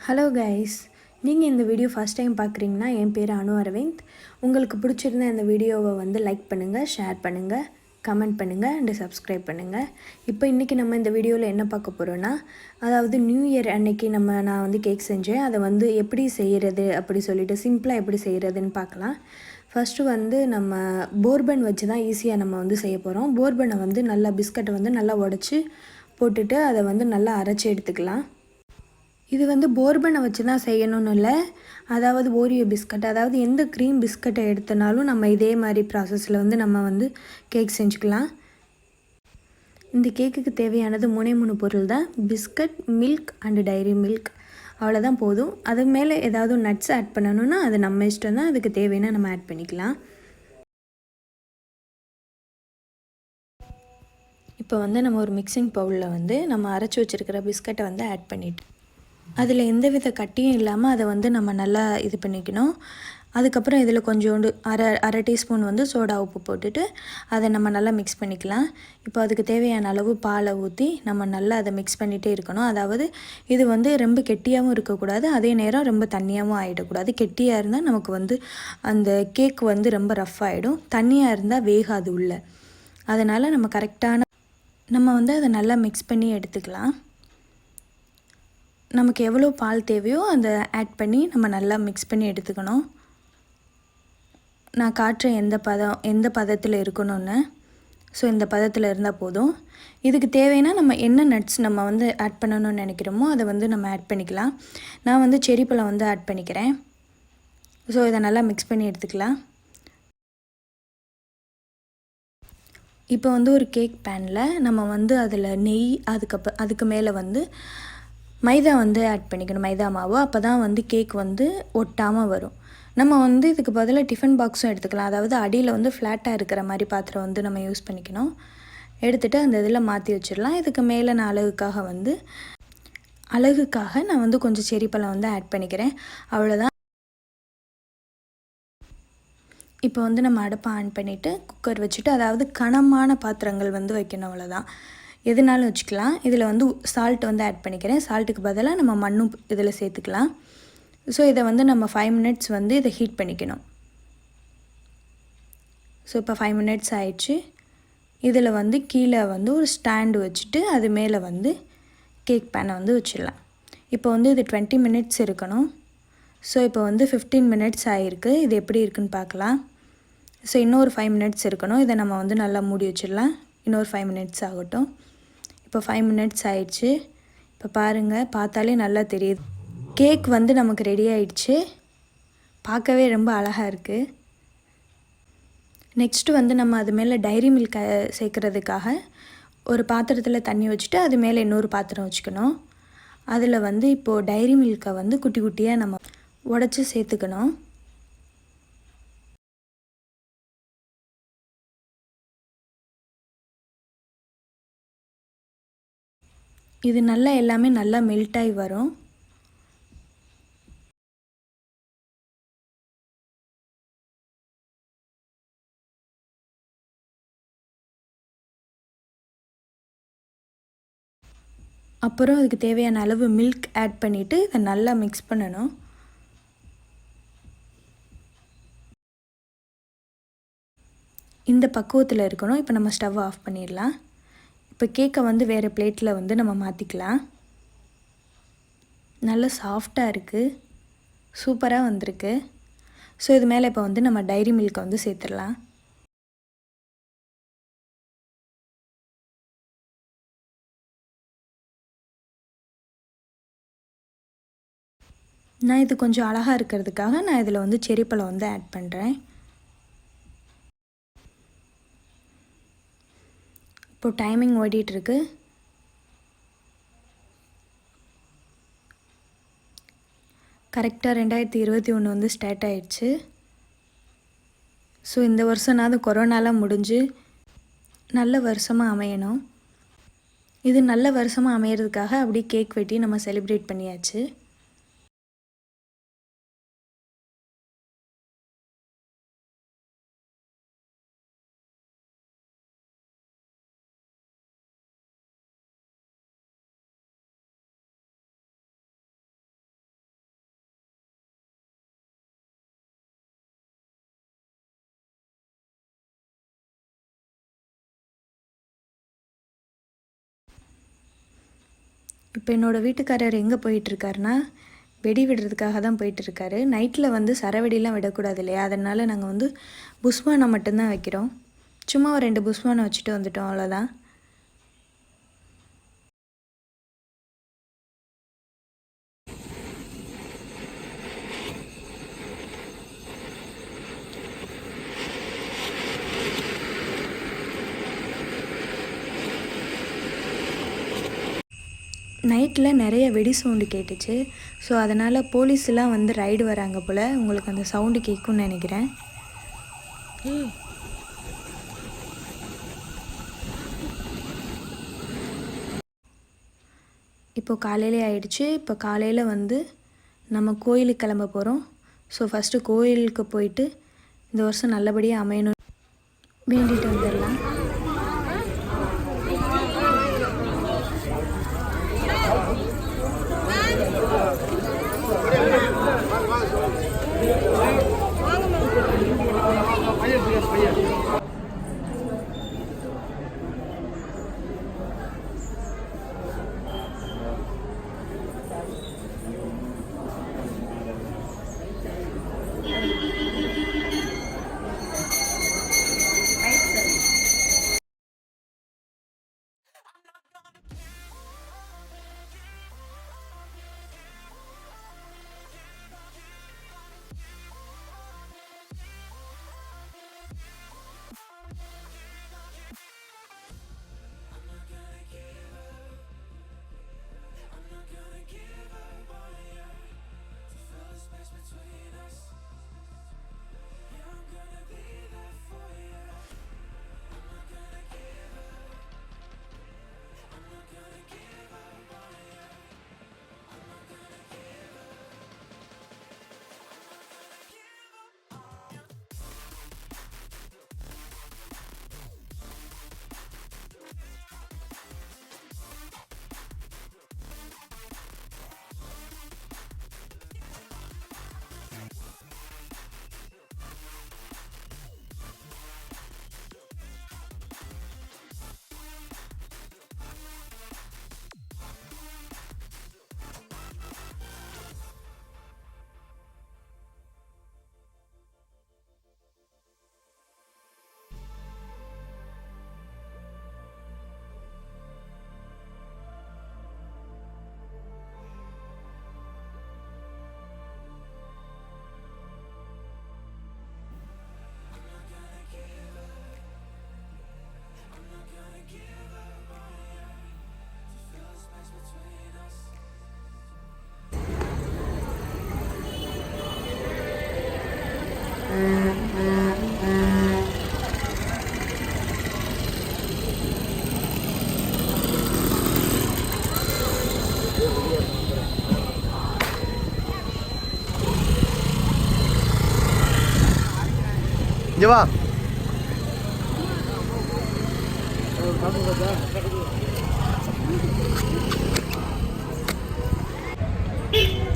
Hello guys, நீங்கள் இந்த video first time பார்க்குறீங்கன்னா என் பேர் அனு அரவிந்த். உங்களுக்கு பிடிச்சிருந்த இந்த வீடியோவை லைக் பண்ணுங்கள், ஷேர் பண்ணுங்கள், கமெண்ட் பண்ணுங்கள் அண்டு சப்ஸ்கிரைப் பண்ணுங்கள். இப்போ இன்றைக்கி நம்ம இந்த வீடியோவில் என்ன பார்க்க போகிறோன்னா, அதாவது நியூ இயர் அன்னைக்கு நான் கேக் செஞ்சேன். அதை எப்படி செய்கிறது அப்படி சொல்லிட்டு சிம்பிளாக எப்படி செய்கிறதுன்னு பார்க்கலாம். ஃபஸ்ட்டு நம்ம போர்பன் வச்சு தான் ஈஸியாக நம்ம செய்ய போகிறோம். போர்பனை நல்லா பிஸ்கட்டை நல்லா உடச்சி போட்டுட்டு அதை நல்லா அரைச்சி எடுத்துக்கலாம். இது போர்பனை வச்சு தான் செய்யணும்னு இல்லை, அதாவது ஓரியோ பிஸ்கட், அதாவது எந்த க்ரீம் பிஸ்கட்டை எடுத்தனாலும் நம்ம இதே மாதிரி ப்ராசஸில் நம்ம கேக் செஞ்சுக்கலாம். இந்த கேக்குக்கு தேவையானது 3 பொருள் தான். Biscuit, milk and dairy milk, அவ்வளோதான் போதும். அது மேலே ஏதாவது நட்ஸ் ஆட் பண்ணணுன்னா அது நம்ம இஷ்டம் தான். அதுக்கு தேவைன்னா நம்ம ஆட் பண்ணிக்கலாம். இப்போ நம்ம ஒரு மிக்சிங் பவுலில் நம்ம அரைச்சி வச்சுருக்கிற பிஸ்கட்டை ஆட் பண்ணிவிட்டு அதில் எந்தவித கட்டியும் இல்லாமல் அதை நம்ம நல்லா இது பண்ணிக்கணும். அதுக்கப்புறம் இதில் கொஞ்சோண்டு அரை டீஸ்பூன் சோடா உப்பு போட்டுட்டு அதை நம்ம நல்லா மிக்ஸ் பண்ணிக்கலாம். இப்போ அதுக்கு தேவையான அளவு பாலை ஊற்றி நம்ம நல்லா அதை மிக்ஸ் பண்ணிகிட்டே இருக்கணும். அதாவது இது ரொம்ப கெட்டியாகவும் இருக்கக்கூடாது, அதே நேரம் ரொம்ப தண்ணியாகவும் ஆகிடக்கூடாது. கெட்டியாக இருந்தால் நமக்கு அந்த கேக் ரொம்ப ரஃப் ஆகிடும், தண்ணியாக இருந்தால் வேகாது உள்ள. அதனால் நம்ம கரெக்டான அதை நல்லா மிக்ஸ் பண்ணி எடுத்துக்கலாம். நமக்கு எவ்வளோ பால் தேவையோ அதை ஆட் பண்ணி நம்ம நல்லா மிக்ஸ் பண்ணி எடுத்துக்கணும். நான் காட்டுறேன் எந்த பதத்தில் இருக்கணும்னு. ஸோ இந்த பதத்தில் இருந்தால் போதும். இதுக்கு தேவைன்னா நம்ம என்ன நட்ஸ் நம்ம ஆட் பண்ணணும்னு நினைக்கிறோமோ அதை நம்ம ஆட் பண்ணிக்கலாம். நான் செரி பழம் ஆட் பண்ணிக்கிறேன். ஸோ இதை நல்லா மிக்ஸ் பண்ணி எடுத்துக்கலாம். இப்போ ஒரு கேக் பேனில் நம்ம அதில் நெய், அதுக்கு மேலே மைதா ஆட் பண்ணிக்கணும், மைதா மாவு. அப்போ தான் கேக் ஒட்டாமல் வரும். நம்ம இதுக்கு பதிலாக டிஃபன் பாக்ஸும் எடுத்துக்கலாம். அதாவது அடியில் ஃப்ளாட்டாக இருக்கிற மாதிரி பாத்திரம் நம்ம யூஸ் பண்ணிக்கணும். எடுத்துகிட்டு அந்த இதில் மாற்றி வச்சிடலாம். இதுக்கு மேலே நான் அழகுக்காக நான் கொஞ்சம் செரி பழம் ஆட் பண்ணிக்கிறேன், அவ்வளோதான். இப்போ நம்ம அடுப்பை ஆன் பண்ணிவிட்டு குக்கர் வச்சுட்டு, அதாவது கனமான பாத்திரங்கள் வைக்கணும், அவ்வளோதான். எதுனாலும் வச்சுக்கலாம். இதில் சால்ட் ஆட் பண்ணிக்கிறேன். சால்ட்டுக்கு பதிலாக நம்ம மண்ணும் இதில் சேர்த்துக்கலாம். ஸோ இதை நம்ம 5 மினிட்ஸ் இதை ஹீட் பண்ணிக்கணும். ஸோ இப்போ 5 மினிட்ஸ் ஆயிடுச்சு. இதில் கீழே ஒரு ஸ்டாண்டு வச்சுட்டு அது மேலே கேக் பேனை வச்சிடலாம். இப்போ இது 20 மினிட்ஸ் இருக்கணும். ஸோ இப்போ 15 மினிட்ஸ் ஆகிருக்கு. இது எப்படி இருக்குன்னு பார்க்கலாம். ஸோ இன்னொரு 5 மினிட்ஸ் இருக்கணும். இதை நம்ம நல்லா மூடி வச்சிடலாம். இன்னொரு 5 மினிட்ஸ் ஆகட்டும். இப்போ 5 மினிட்ஸ் ஆயிடுச்சு. இப்போ பாருங்கள், பார்த்தாலே நல்லா தெரியுது. கேக் நமக்கு ரெடி ஆயிடுச்சு. பார்க்கவே ரொம்ப அழகாக இருக்குது. நெக்ஸ்ட்டு நம்ம அது மேலே டைரி மில்க் சேர்க்குறதுக்காக ஒரு பாத்திரத்தில் தண்ணி வச்சுட்டு அது மேலே இன்னொரு பாத்திரம் வச்சுக்கணும். அதில் இப்போது டைரி மில்கை குட்டி குட்டியாக நம்ம உடச்சி சேர்த்துக்கணும். இது எல்லாமே நல்லா மெல்ட் ஆகி வரும். அப்புறம் அதுக்கு தேவையான அளவு மில்க் ஆட் பண்ணிவிட்டு இதை நல்லா மிக்ஸ் பண்ணணும். இந்த பக்குவத்தில் இருக்கணும். இப்போ நம்ம ஸ்டவ் ஆஃப் பண்ணிடலாம். இப்போ கேக்கை வேறு பிளேட்டில் நம்ம மாற்றிக்கலாம். நல்லா சாஃப்டாக இருக்குது, சூப்பராக வந்திருக்கு. ஸோ இது மேலே இப்போ நம்ம டைரி மில்கை சேர்த்துடலாம். நான் இது கொஞ்சம் அழகாக இருக்கிறதுக்காக நான் இதில் செரி பழம் ஆட் பண்ணுறேன். இப்போ டைமிங் ஓடிட்டுருக்கு. கரெக்டாக 2021 ஸ்டார்ட் ஆகிடுச்சு. ஸோ இந்த வருஷம்னாவது கொரோனாலாம் முடிஞ்சு நல்ல வருஷமாக அமையணும். இது நல்ல வருஷமாக அமையிறதுக்காக அப்படியே கேக் வெட்டி நம்ம செலிப்ரேட் பண்ணியாச்சு. இப்போ என்னோடய வீட்டுக்காரர் எங்கே போயிட்டுருக்காருனா வெடி விடுறதுக்காக தான் போயிட்டுருக்காரு. நைட்டில் வந்து சரவெடிலாம் விடக்கூடாது இல்லையா, அதனால் நாங்கள் வந்து புஸ்வானம் மட்டும்தான் வைக்கிறோம். சும்மா ஒரு 2 புஸ்வானம் வச்சுட்டு வந்துட்டோம், அவ்வளோதான். நைட்டில் நிறைய வெடி சவுண்டு கேட்டுச்சு. ஸோ அதனால் போலீஸ்லாம் வந்து ரைடு வராங்க போல். உங்களுக்கு அந்த சவுண்டு கேட்கும்னு நினைக்கிறேன். இப்போது காலையிலே ஆயிடுச்சு. இப்போ காலையில் வந்து நம்ம கோயிலுக்கு கிளம்ப போகிறோம். ஸோ ஃபஸ்ட்டு கோயிலுக்கு போயிட்டு இந்த வருஷம் நல்லபடியாக அமையணும் வேண்டிட்டு வந்துடலாம். இங்கே வா.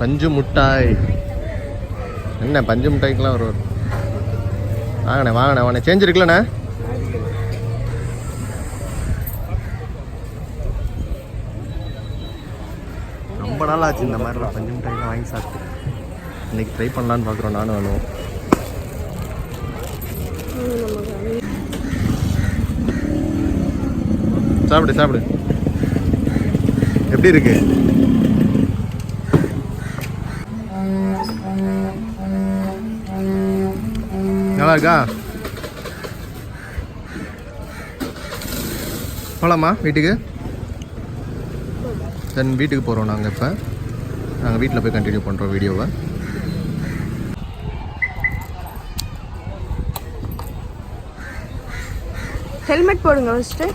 பஞ்சு முட்டாய் என்ன பஞ்சு மிட்டாய்க்கெலாம் வருவார். வாங்கண்ணே வாங்கண்ணே வாங்கண்ணே சேஞ்ச் இருக்குல்லண்ணே. ரொம்ப நாள் ஆச்சு இந்த மாதிரிலாம் பஞ்சு மிட்டாய்லாம் வாங்கி சாப்பிட்டு. இன்றைக்கி ட்ரை பண்ணலான்னு பார்க்குறோம் நானும் வேணும். சாப்பிடு சாப்பிடு. எப்படி இருக்கு? நல்லா இருக்கா? போகலாமா வீட்டுக்கு? தென் வீட்டுக்கு போகிறோம் நாங்கள். இப்போ நாங்கள் வீட்டில் போய் கண்டினியூ பண்ணுறோம் வீடியோவை. ஹெல்மெட் போடுங்க ஃபஸ்ட்டு.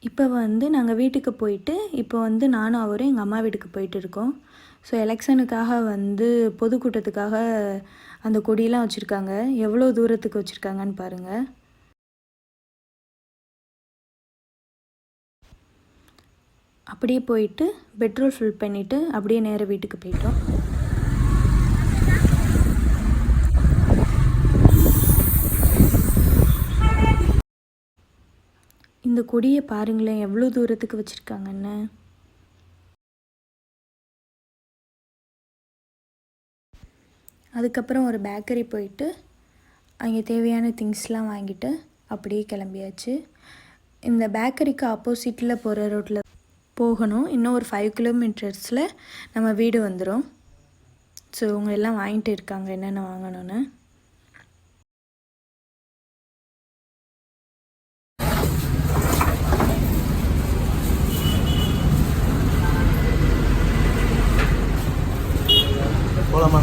இப்போ வந்து நாங்கள் வீட்டுக்கு போயிட்டு இப்போ வந்து நானும் அவரும் எங்கள் அம்மா வீட்டுக்கு போயிட்டு இருக்கோம். ஸோ எலெக்ஷனுக்காக வந்து பொதுக்கூட்டத்துக்காக அந்த கொடியெலாம் வச்சுருக்காங்க. எவ்வளோ தூரத்துக்கு வச்சுருக்காங்கன்னு பாருங்கள். அப்படியே போயிட்டு பெட்ரோல் ஃபில் பண்ணிவிட்டு அப்படியே நேராக வீட்டுக்கு போயிட்டோம். இந்த கொடியை பாருங்களேன் எவ்வளோ தூரத்துக்கு வச்சுருக்காங்கன்னு. அதுக்கப்புறம் ஒரு பேக்கரி போயிட்டு அங்கே தேவையான திங்ஸ்லாம் வாங்கிட்டு அப்படியே கிளம்பியாச்சு. இந்த பேக்கரிக்கு ஆப்போசிட்டில் போகிற ரோட்டில் போகணும். இன்னும் ஒரு 5 கிலோமீட்டர்ஸில் நம்ம வீடு வந்துடும். ஸோ இவங்க எல்லாம் வாங்கிட்டு இருக்காங்க என்னென்ன வாங்கணுன்னு. போகலாமா?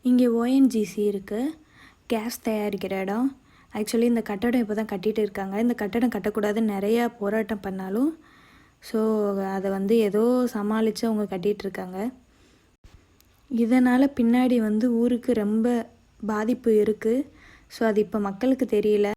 இங்கே ONGC இருக்குது, கேஸ் தயாரிக்கிற இடம். ஆக்சுவலி இந்த கட்டடம் இப்போ தான் கட்டிகிட்டு இருக்காங்க. இந்த கட்டடம் கட்டக்கூடாதுன்னு நிறையா போராட்டம் பண்ணாலும் ஸோ அதை வந்து ஏதோ சமாளித்து அவங்க கட்டிகிட்ருக்காங்க. இதனால் பின்னாடி வந்து ஊருக்கு ரொம்ப பாதிப்பு இருக்குது. ஸோ அது இப்போ மக்களுக்கு தெரியல.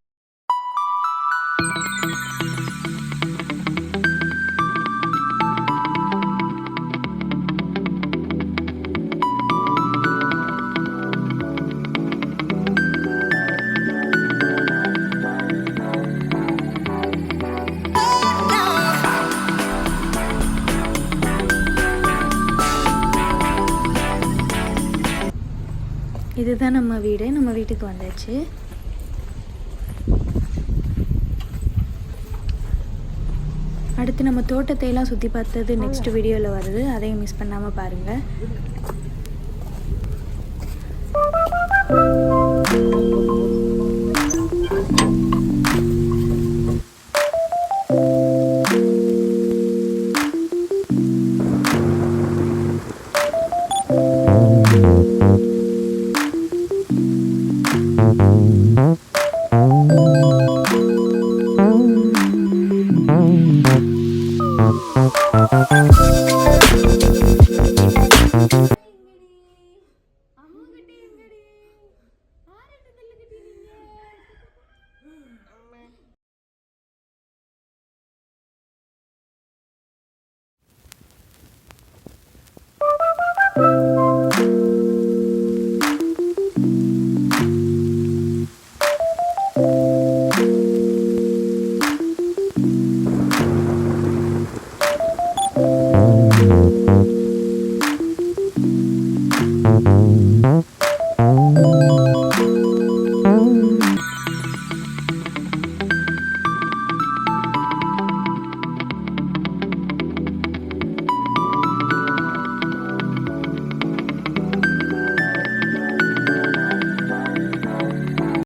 இதுதான் நம்ம வீடு. நம்ம வீட்டுக்கு வந்தாச்சு. அடுத்து நம்ம தோட்டத்தை எல்லாம் சுற்றி பார்த்தது நெக்ஸ்ட் வீடியோவில் வருது. அதையும் மிஸ் பண்ணாமல் பாருங்கள்.